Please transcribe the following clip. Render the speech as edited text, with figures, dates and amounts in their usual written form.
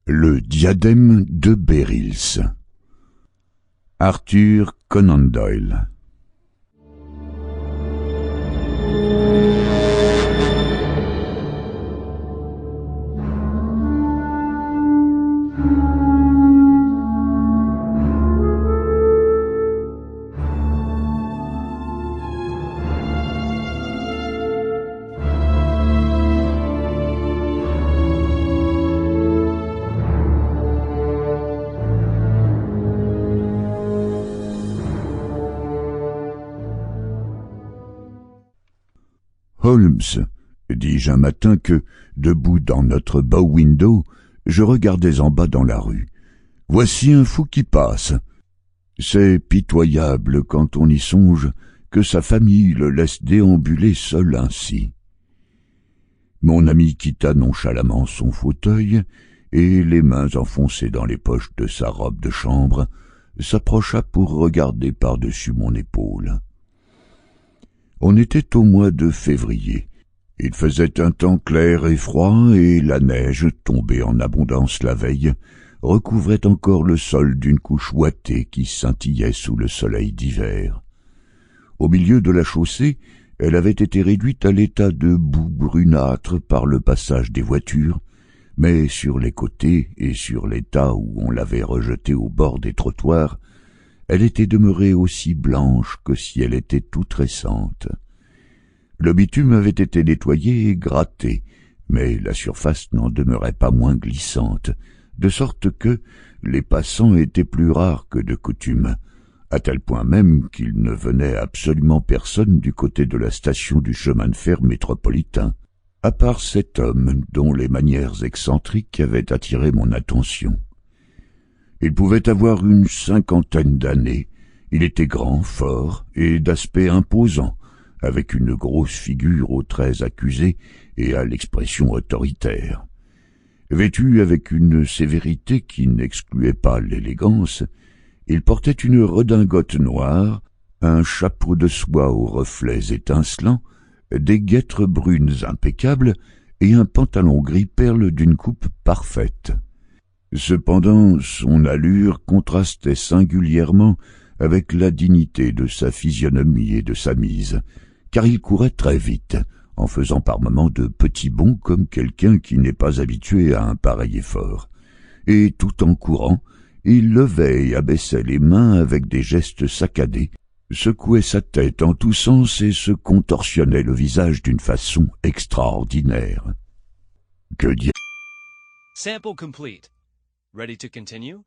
Le diadème de Bérils. Arthur Conan Doyle. Holmes, dis-je un matin que, debout dans notre bow-window, je regardais en bas dans la rue. Voici un fou qui passe. C'est pitoyable quand on y songe que sa famille le laisse déambuler seul ainsi. Mon ami quitta nonchalamment son fauteuil et, les mains enfoncées dans les poches de sa robe de chambre, s'approcha pour regarder par-dessus mon épaule. On était au mois de février. Il faisait un temps clair et froid, et la neige, tombée en abondance la veille, recouvrait encore le sol d'une couche ouatée qui scintillait sous le soleil d'hiver. Au milieu de la chaussée, elle avait été réduite à l'état de boue brunâtre par le passage des voitures, mais sur les côtés et sur les tas où on l'avait rejetée au bord des trottoirs, elle était demeurée aussi blanche que si elle était toute récente. Le bitume avait été nettoyé et gratté, mais la surface n'en demeurait pas moins glissante, de sorte que les passants étaient plus rares que de coutume, à tel point même qu'il ne venait absolument personne du côté de la station du chemin de fer métropolitain, à part cet homme dont les manières excentriques avaient attiré mon attention. Il pouvait avoir une 50aine d'années. Il était grand, fort et d'aspect imposant, avec une grosse figure aux traits accusés et à l'expression autoritaire. Vêtu avec une sévérité qui n'excluait pas l'élégance, il portait une redingote noire, un chapeau de soie aux reflets étincelants, des guêtres brunes impeccables et un pantalon gris perle d'une coupe parfaite. Cependant, son allure contrastait singulièrement avec la dignité de sa physionomie et de sa mise, car il courait très vite, en faisant par moments de petits bonds comme quelqu'un qui n'est pas habitué à un pareil effort. Et tout en courant, il levait et abaissait les mains avec des gestes saccadés, secouait sa tête en tous sens et se contorsionnait le visage d'une façon extraordinaire. Que dire? Sample complete. Ready to continue?